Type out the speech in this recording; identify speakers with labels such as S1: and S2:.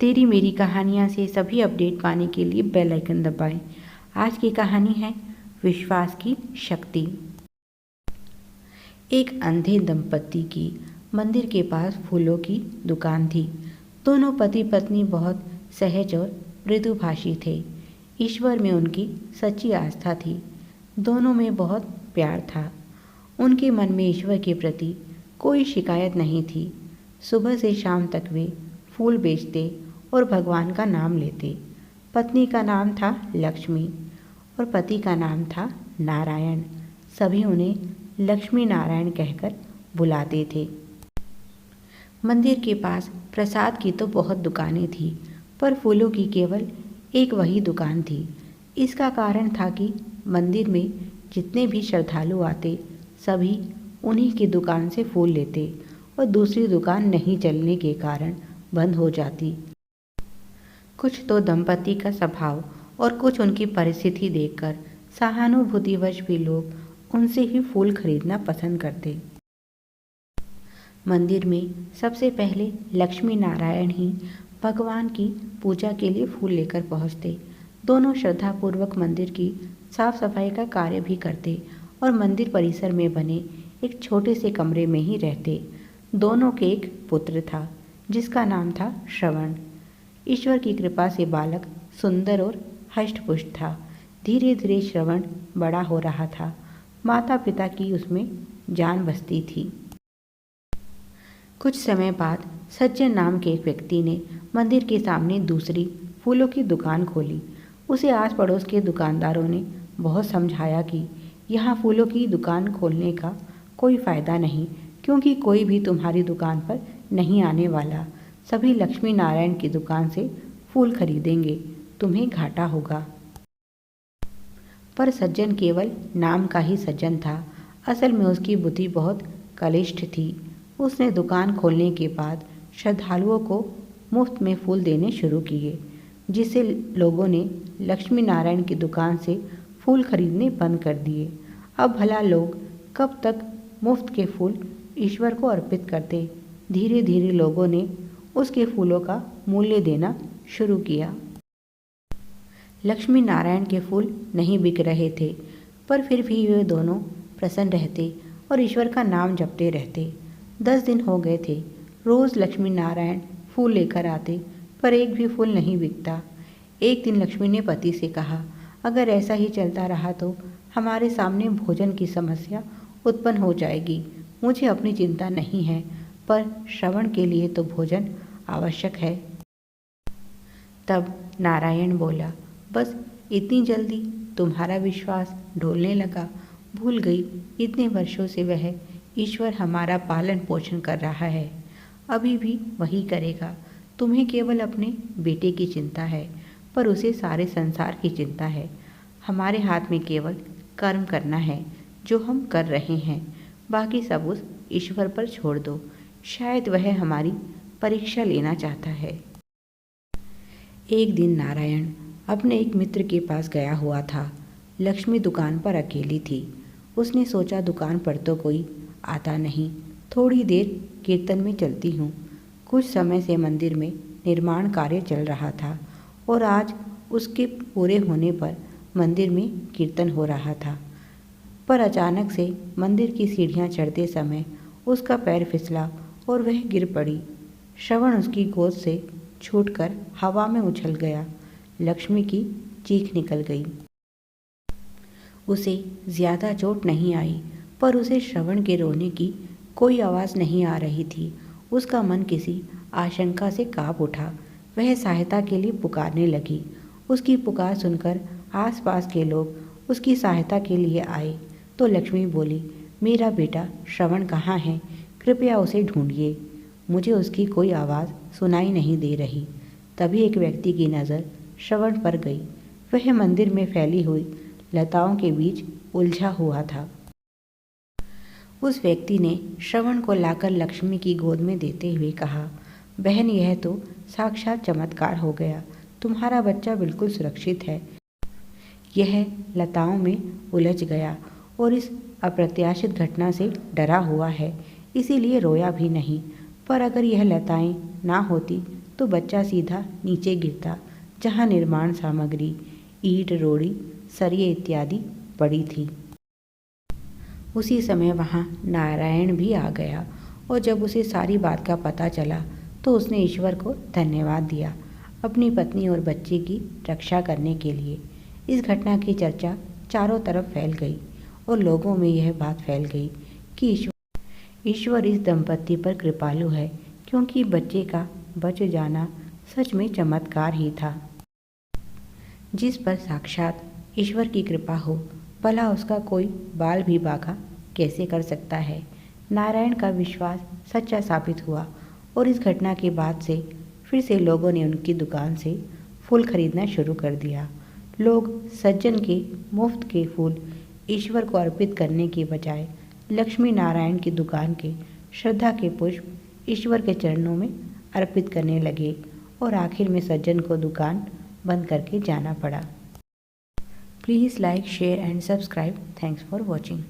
S1: तेरी मेरी कहानियाँ से सभी अपडेट पाने के लिए बेल आइकन दबाएं। आज की कहानी है विश्वास की शक्ति। एक अंधे दंपति की मंदिर के पास फूलों की दुकान थी। दोनों पति पत्नी बहुत सहज और मृदुभाषी थे। ईश्वर में उनकी सच्ची आस्था थी। दोनों में बहुत प्यार था। उनके मन में ईश्वर के प्रति कोई शिकायत नहीं थी। सुबह से शाम तक वे फूल बेचते और भगवान का नाम लेते। पत्नी का नाम था लक्ष्मी और पति का नाम था नारायण। सभी उन्हें लक्ष्मी नारायण कहकर बुलाते थे। मंदिर के पास प्रसाद की तो बहुत दुकानें थी, पर फूलों की केवल एक वही दुकान थी। इसका कारण था कि मंदिर में जितने भी श्रद्धालु आते, सभी उन्हीं की दुकान से फूल लेते और दूसरी दुकान नहीं चलने के कारण बंद हो जाती। कुछ तो दंपति का स्वभाव और कुछ उनकी परिस्थिति देखकर सहानुभूतिवश भी लोग उनसे ही फूल खरीदना पसंद करते। मंदिर में सबसे पहले लक्ष्मी नारायण ही भगवान की पूजा के लिए फूल लेकर पहुंचते। दोनों श्रद्धापूर्वक मंदिर की साफ सफाई का कार्य भी करते और मंदिर परिसर में बने एक छोटे से कमरे में ही रहते। दोनों के एक पुत्र था जिसका नाम था श्रवण। ईश्वर की कृपा से बालक सुंदर और हष्ट-पुष्ट था। धीरे धीरे श्रवण बड़ा हो रहा था। माता पिता की उसमें जान बसती थी। कुछ समय बाद सज्जन नाम के एक व्यक्ति ने मंदिर के सामने दूसरी फूलों की दुकान खोली। उसे आस पड़ोस के दुकानदारों ने बहुत समझाया कि यहाँ फूलों की दुकान खोलने का कोई फ़ायदा नहीं, क्योंकि कोई भी तुम्हारी दुकान पर नहीं आने वाला। सभी लक्ष्मी नारायण की दुकान से फूल खरीदेंगे, तुम्हें घाटा होगा। पर सज्जन केवल नाम का ही सज्जन था। असल में उसकी बुद्धि बहुत कलिष्ठ थी। उसने दुकान खोलने के बाद श्रद्धालुओं को मुफ्त में फूल देने शुरू किए, जिससे लोगों ने लक्ष्मी नारायण की दुकान से फूल खरीदने बंद कर दिए। अब भला लोग कब तक मुफ्त के फूल ईश्वर को अर्पित करते। धीरे धीरे लोगों ने उसके फूलों का मूल्य देना शुरू किया। लक्ष्मी नारायण के फूल नहीं बिक रहे थे, पर फिर भी वे दोनों प्रसन्न रहते और ईश्वर का नाम जपते रहते। 10 दिन हो गए थे। रोज़ लक्ष्मी नारायण फूल लेकर आते, पर एक भी फूल नहीं बिकता। एक दिन लक्ष्मी ने पति से कहा, अगर ऐसा ही चलता रहा तो हमारे सामने भोजन की समस्या उत्पन्न हो जाएगी। मुझे अपनी चिंता नहीं है, पर श्रवण के लिए तो भोजन आवश्यक है। तब नारायण बोला, बस इतनी जल्दी तुम्हारा विश्वास ढोलने लगा। भूल गई इतने वर्षों से वह ईश्वर हमारा पालन पोषण कर रहा है, अभी भी वही करेगा। तुम्हें केवल अपने बेटे की चिंता है, पर उसे सारे संसार की चिंता है। हमारे हाथ में केवल कर्म करना है जो हम कर रहे हैं, बाकी सब उस ईश्वर पर छोड़ दो। शायद वह हमारी परीक्षा लेना चाहता है। एक दिन नारायण अपने एक मित्र के पास गया हुआ था। लक्ष्मी दुकान पर अकेली थी। उसने सोचा दुकान पर तो कोई आता नहीं, थोड़ी देर कीर्तन में चलती हूँ। कुछ समय से मंदिर में निर्माण कार्य चल रहा था और आज उसके पूरे होने पर मंदिर में कीर्तन हो रहा था। पर अचानक से मंदिर की सीढ़ियाँ चढ़ते समय उसका पैर फिसला और वह गिर पड़ी। श्रवण उसकी गोद से छूटकर हवा में उछल गया। लक्ष्मी की चीख निकल गई। उसे ज़्यादा चोट नहीं आई, पर उसे श्रवण के रोने की कोई आवाज़ नहीं आ रही थी। उसका मन किसी आशंका से काँप उठा। वह सहायता के लिए पुकारने लगी। उसकी पुकार सुनकर आसपास के लोग उसकी सहायता के लिए आए तो लक्ष्मी बोली, मेरा बेटा श्रवण कहाँ है? कृपया उसे ढूंढिए। मुझे उसकी कोई आवाज़ सुनाई नहीं दे रही। तभी एक व्यक्ति की नज़र श्रवण पर गई। वह मंदिर में फैली हुई लताओं के बीच उलझा हुआ था। उस व्यक्ति ने श्रवण को लाकर लक्ष्मी की गोद में देते हुए कहा, बहन, यह तो साक्षात चमत्कार हो गया। तुम्हारा बच्चा बिल्कुल सुरक्षित है। यह लताओं में उलझ गया और इस अप्रत्याशित घटना से डरा हुआ है, इसीलिए रोया भी नहीं। पर अगर यह लताएं ना होती तो बच्चा सीधा नीचे गिरता जहाँ निर्माण सामग्री, ईंट, रोड़ी, सरिये इत्यादि पड़ी थी। उसी समय वहाँ नारायण भी आ गया और जब उसे सारी बात का पता चला तो उसने ईश्वर को धन्यवाद दिया अपनी पत्नी और बच्चे की रक्षा करने के लिए। इस घटना की चर्चा चारों तरफ फैल गई और लोगों में यह बात फैल गई कि ईश्वर इस दंपत्ति पर कृपालु है, क्योंकि बच्चे का बच जाना सच में चमत्कार ही था। जिस पर साक्षात ईश्वर की कृपा हो, भला उसका कोई बाल भी बाका कैसे कर सकता है। नारायण का विश्वास सच्चा साबित हुआ और इस घटना के बाद से फिर से लोगों ने उनकी दुकान से फूल खरीदना शुरू कर दिया। लोग सज्जन के मुफ्त के फूल ईश्वर को अर्पित करने के बजाय लक्ष्मी नारायण की दुकान के श्रद्धा के पुष्प ईश्वर के चरणों में अर्पित करने लगे और आखिर में सज्जन को दुकान बंद करके जाना पड़ा। Please like, share and subscribe. Thanks for watching.